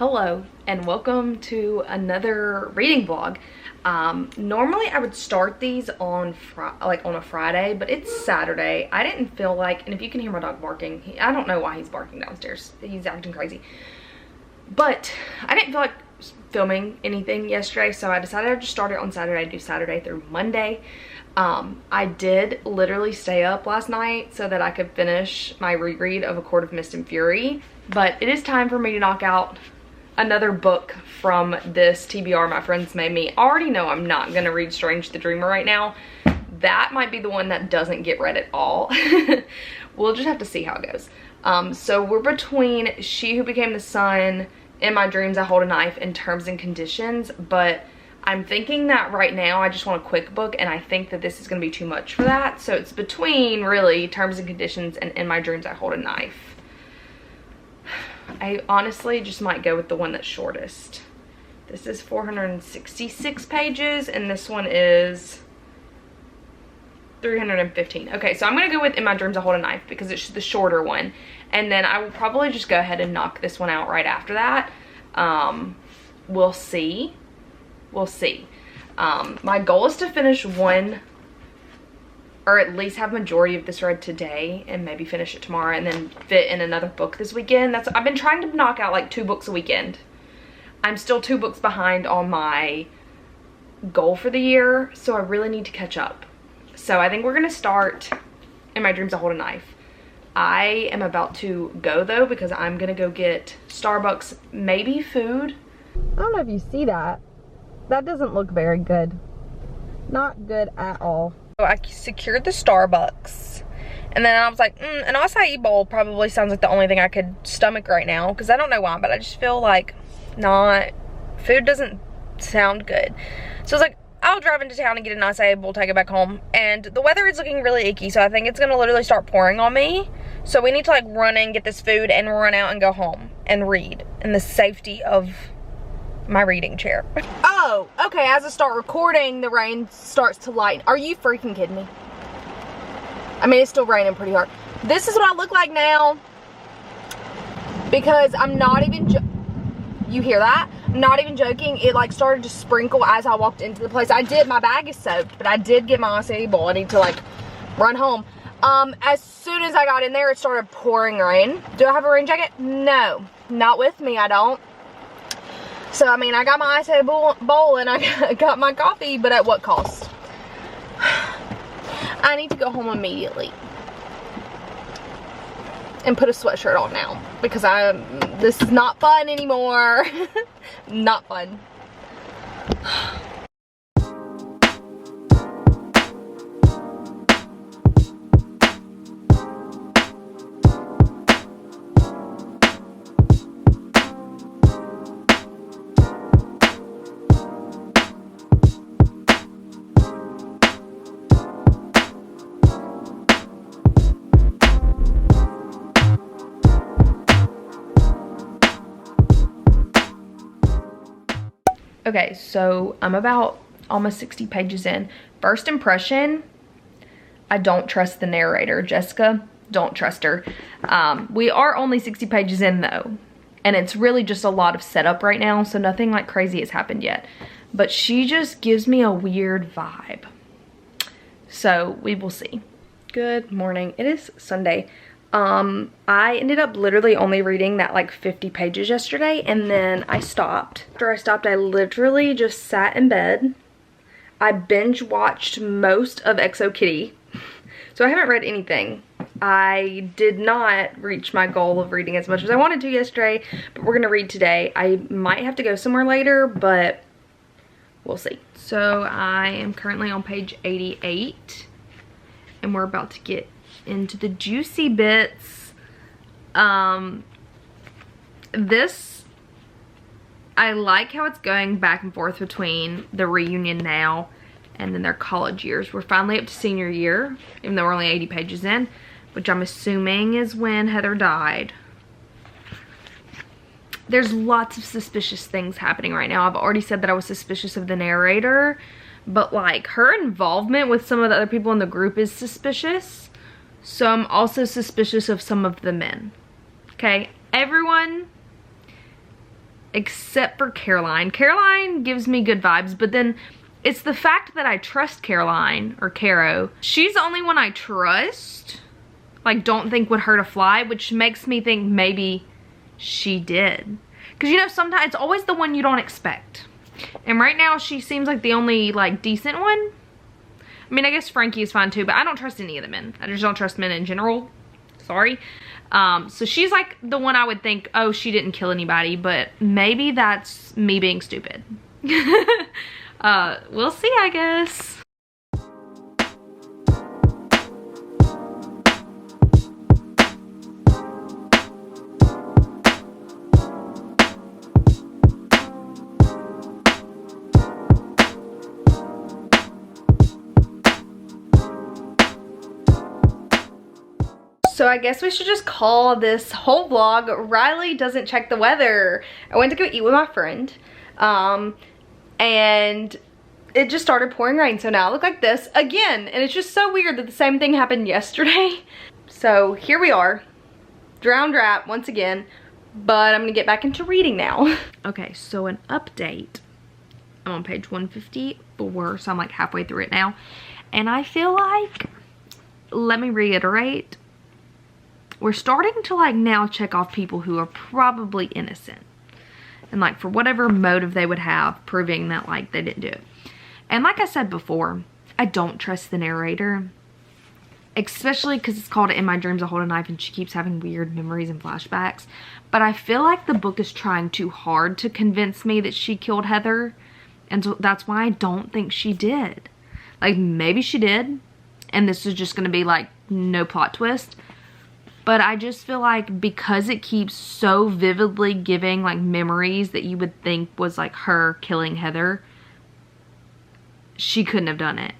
Hello and welcome to another reading vlog. Normally I would start these on a Friday, but it's Saturday. I didn't feel like, and if you can hear my dog barking, I don't know why he's barking downstairs. He's acting crazy. But I didn't feel like filming anything yesterday, so I decided I'd just start it on Saturday. Do Saturday through Monday. I did literally stay up last night so that I could finish my reread of A Court of Mist and Fury. But it is time for me to knock out another book from this TBR my friends made me. I already know I'm not gonna read Strange the Dreamer right now. That might be the one that doesn't get read at all. We'll just have to see how it goes. So we're between She Who Became the Sun, In My Dreams I Hold a Knife, and Terms and Conditions, but I'm thinking that right now I just want a quick book, and I think that this is gonna be too much for that. So it's between really Terms and Conditions and In My Dreams I Hold a Knife. I honestly just might go with the one that's shortest. This is 466 pages and this one is 315. Okay, so I'm gonna go with In My Dreams I Hold a Knife because it's the shorter one, and then I will probably just go ahead and knock this one out right after that. We'll see. My goal is to finish one, or at least have majority of this read today and maybe finish it tomorrow and then fit in another book this weekend. I've been trying to knock out like 2 books a weekend. I'm still 2 books behind on my goal for the year, so I really need to catch up. So I think we're gonna start In My Dreams I Hold a Knife. I am about to go though because I'm gonna go get Starbucks, maybe food. I don't know if you see that. That doesn't look very good. Not good at all. I secured the Starbucks, and then I was like, an acai bowl probably sounds like the only thing I could stomach right now, because I don't know why, but I just feel like food doesn't sound good. So I was like, I'll drive into town and get an acai bowl, take it back home, and the weather is looking really icky, so I think it's gonna literally start pouring on me. So we need to like run in, get this food, and run out and go home and read in the safety of my reading chair. Oh, okay, as I start recording, the rain starts to lighten. Are you freaking kidding me? I mean, it's still raining pretty hard. This is what I look like now, because I'm not even, you hear that? I'm not even joking. It like started to sprinkle as I walked into the place. My bag is soaked, but I did get my acai bowl. I need to like run home. As soon as I got in there, it started pouring rain. Do I have a rain jacket? No, not with me, I don't. So, I mean, I got my acai bowl and I got my coffee, but at what cost? I need to go home immediately and put a sweatshirt on now because this is not fun anymore. Not fun. Okay, so I'm about almost 60 pages in. First impression, I don't trust the narrator. Jessica, don't trust her. We are only 60 pages in though, and it's really just a lot of setup right now, so nothing like crazy has happened yet. But she just gives me a weird vibe. So we will see. Good morning. It is Sunday. I ended up literally only reading that like 50 pages yesterday, and then I stopped. After I stopped, I literally just sat in bed. I binge watched most of Exo Kitty. So I haven't read anything. I did not reach my goal of reading as much as I wanted to yesterday, but we're gonna read today. I might have to go somewhere later, but we'll see. So I am currently on page 88, and we're about to get into the juicy bits. This, I like how it's going back and forth between the reunion now and then their college years. We're finally up to senior year, even though we're only 80 pages in, which I'm assuming is when Heather died. There's lots of suspicious things happening right now. I've already said that I was suspicious of the narrator, but like her involvement with some of the other people in the group is suspicious. So I'm also suspicious of some of the men. Okay, everyone except for Caroline. Caroline gives me good vibes, but then it's the fact that I trust Caroline, or Caro. She's the only one I trust, like don't think would hurt a fly, which makes me think maybe she did. Because you know, sometimes it's always the one you don't expect. And right now she seems like the only like decent one. I mean, I guess Frankie is fine too, but I don't trust any of the men. I just don't trust men in general. Sorry. So she's like the one I would think, oh, she didn't kill anybody, but maybe that's me being stupid. We'll see, I guess. So I guess we should just call this whole vlog Riley Doesn't Check the Weather. I went to go eat with my friend, and it just started pouring rain, so now I look like this again, and it's just so weird that the same thing happened yesterday. So here we are, drowned rat once again, but I'm gonna get back into reading now. Okay, so an update. I'm on page 154, so I'm like halfway through it now, and I feel like, let me reiterate, we're starting to like now check off people who are probably innocent. And like for whatever motive they would have, proving that like they didn't do it. And like I said before, I don't trust the narrator. Especially because it's called In My Dreams I Hold a Knife and she keeps having weird memories and flashbacks. But I feel like the book is trying too hard to convince me that she killed Heather. And so that's why I don't think she did. Like maybe she did. And this is just going to be like no plot twist. But I just feel like because it keeps so vividly giving like memories that you would think was like her killing Heather, she couldn't have done it.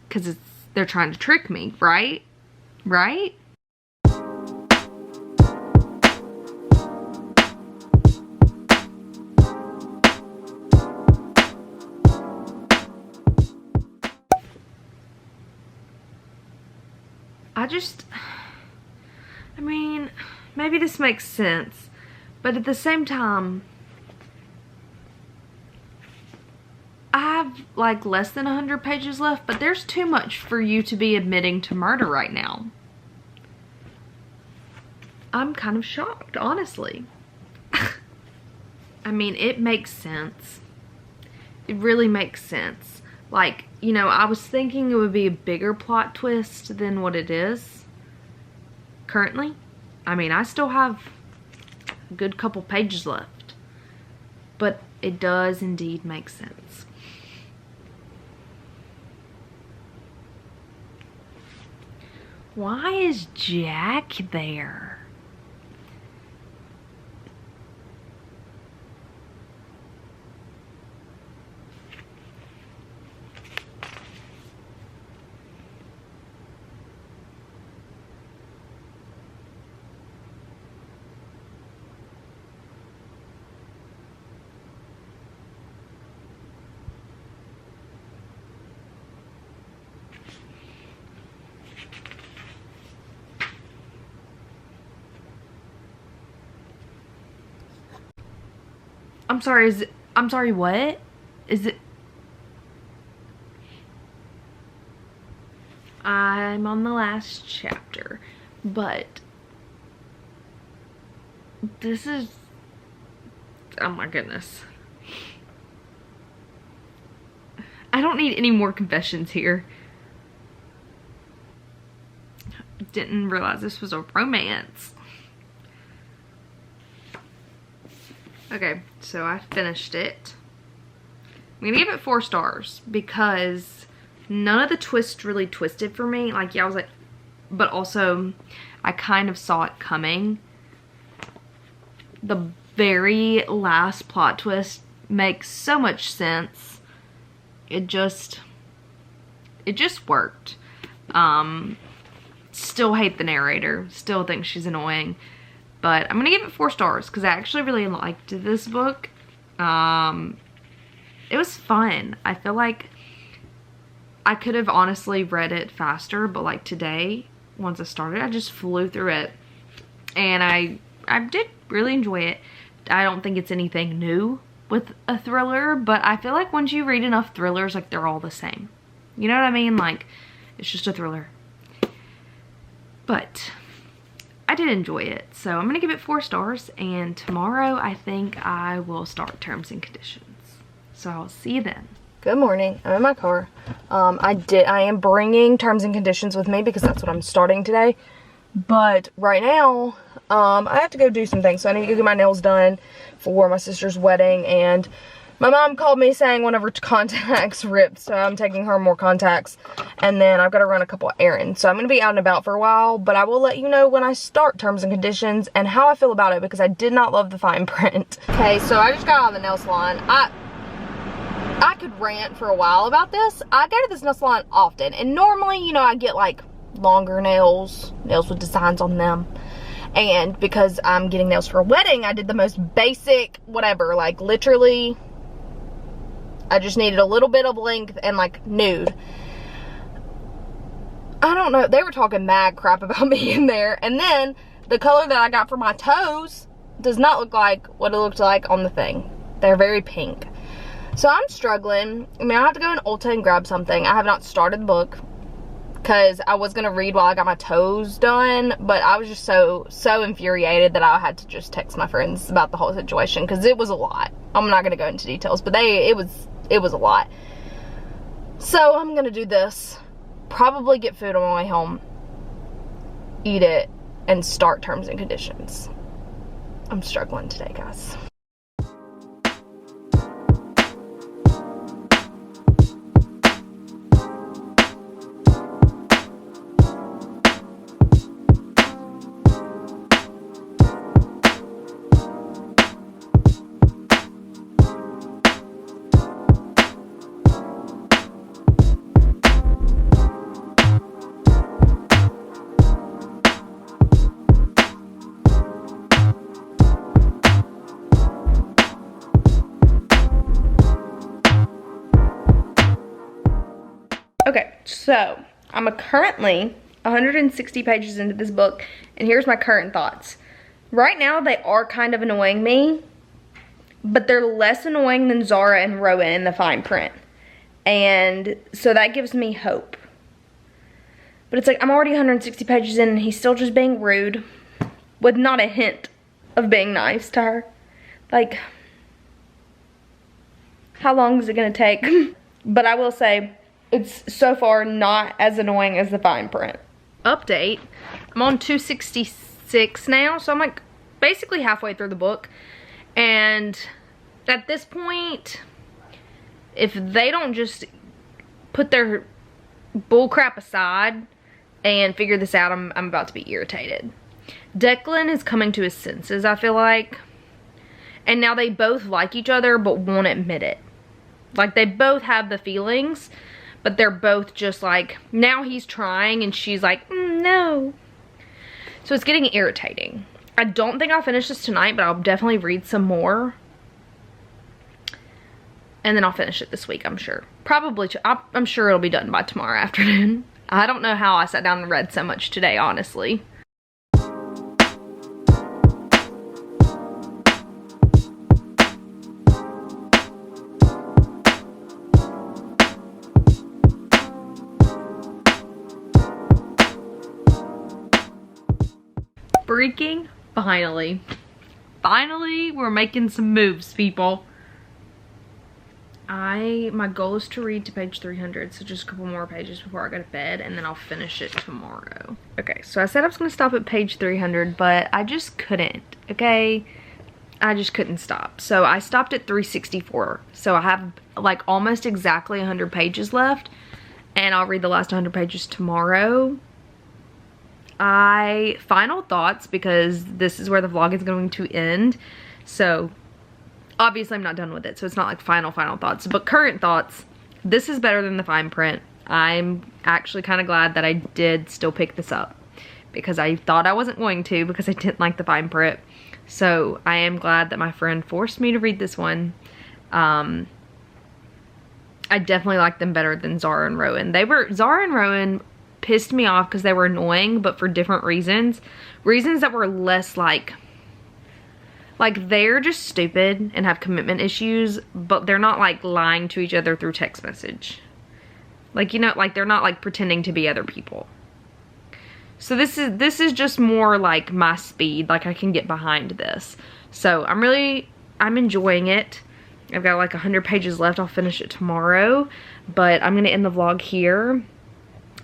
Because they're trying to trick me, right? Right? I mean, maybe this makes sense, but at the same time, I have like less than 100 pages left, but there's too much for you to be admitting to murder right now. I'm kind of shocked, honestly. I mean, it makes sense. It really makes sense. Like, you know, I was thinking it would be a bigger plot twist than what it is currently. I mean, I still have a good couple pages left, but it does indeed make sense. Why is Jack there? I'm sorry, I'm sorry, what? Is it? I'm on the last chapter, but this is, oh my goodness. I don't need any more confessions here. Didn't realize this was a romance. Okay, so I finished it. I'm gonna give it 4 stars because none of the twists really twisted for me. Like, yeah, I was like, but also I kind of saw it coming. The very last plot twist makes so much sense. It just worked. Still hate the narrator. Still think she's annoying. But I'm gonna give it 4 stars because I actually really liked this book. It was fun. I feel like I could have honestly read it faster, but like today, once I started, I just flew through it. And I did really enjoy it. I don't think it's anything new with a thriller, but I feel like once you read enough thrillers, like they're all the same. You know what I mean? Like, it's just a thriller. But I did enjoy it, so I'm gonna give it 4 stars, and tomorrow I think I will start Terms and Conditions. So I'll see you then. Good morning. I'm in my car. I am bringing Terms and Conditions with me because that's what I'm starting today. But right now, I have to go do some things. So I need to go get my nails done for my sister's wedding, and my mom called me saying one of her contacts ripped, so I'm taking her more contacts, and then I've got to run a couple of errands. So I'm going to be out and about for a while, but I will let you know when I start Terms and Conditions and how I feel about it, because I did not love the fine print. Okay, so I just got out of the nail salon. I could rant for a while about this. I go to this nail salon often, and normally, you know, I get like longer nails with designs on them. And because I'm getting nails for a wedding, I did the most basic, whatever, like literally, I just needed a little bit of length and like nude. I don't know, they were talking mad crap about me in there. And then the color that I got for my toes does not look like what it looked like on the thing. They're very pink. So I'm struggling. I mean, I have to go in Ulta and grab something. I have not started the book because I was gonna read while I got my toes done, but I was just so infuriated that I had to just text my friends about the whole situation because it was a lot. I'm not gonna go into details, but it was a lot. So I'm gonna do this, probably get food on my way home, eat it, and start Terms and Conditions. I'm struggling today, guys. Okay, so I'm currently 160 pages into this book, and here's my current thoughts. Right now, they are kind of annoying me, but they're less annoying than Zara and Rowan in the fine print. And so that gives me hope. But it's like, I'm already 160 pages in, and he's still just being rude, with not a hint of being nice to her. Like, how long is it gonna take? But I will say, it's so far not as annoying as the fine print. Update, I'm on 266 now, so I'm like basically halfway through the book. And at this point, if they don't just put their bullcrap aside and figure this out, I'm about to be irritated. Declan is coming to his senses, I feel like. And now they both like each other but won't admit it. Like, they both have the feelings, but they're both just like, now he's trying and she's like, no. So it's getting irritating. I don't think I'll finish this tonight, but I'll definitely read some more. And then I'll finish it this week, I'm sure. Probably, I'm sure it'll be done by tomorrow afternoon. I don't know how I sat down and read so much today, honestly. Freaking finally we're making some moves, people. My goal is to read to page 300, so just a couple more pages before I go to bed, and then I'll finish it tomorrow. Okay, so I said I was gonna stop at page 300, but I just couldn't, okay? I just couldn't stop. So I stopped at 364, so I have like almost exactly 100 pages left, and I'll read the last 100 pages tomorrow. Final thoughts, because this is where the vlog is going to end. So obviously I'm not done with it, so it's not like final thoughts, but current thoughts. This is better than the fine print. I'm actually kind of glad that I did still pick this up, because I thought I wasn't going to, because I didn't like the fine print. So I am glad that my friend forced me to read this one. I definitely like them better than Zara and Rowan. Zara and Rowan pissed me off because they were annoying, but for different reasons. Reasons that were less like, Like, they're just stupid and have commitment issues, but they're not like lying to each other through text message. Like, you know, like they're not like pretending to be other people. So this is just more like my speed. Like, I can get behind this. So I'm enjoying it. I've got like 100 pages left. I'll finish it tomorrow, but I'm gonna end the vlog here.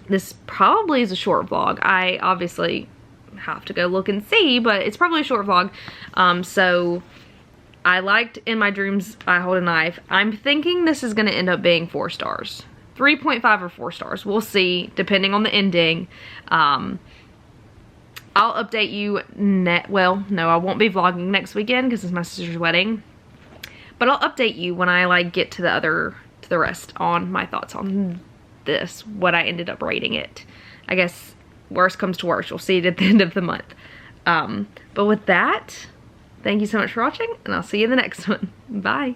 This probably is a short vlog. I obviously have to go look and see, but it's probably a short vlog. So I liked In My Dreams I Hold a Knife. I'm thinking this is gonna end up being 4 stars. 3.5 or 4 stars. We'll see, depending on the ending. I'll update you well, no, I won't be vlogging next weekend because it's my sister's wedding. But I'll update you when I like get to the rest on my thoughts on this, what I ended up rating it. I guess worst comes to worst, you'll see it at the end of the month. But with that, thank you so much for watching, and I'll see you in the next one. Bye.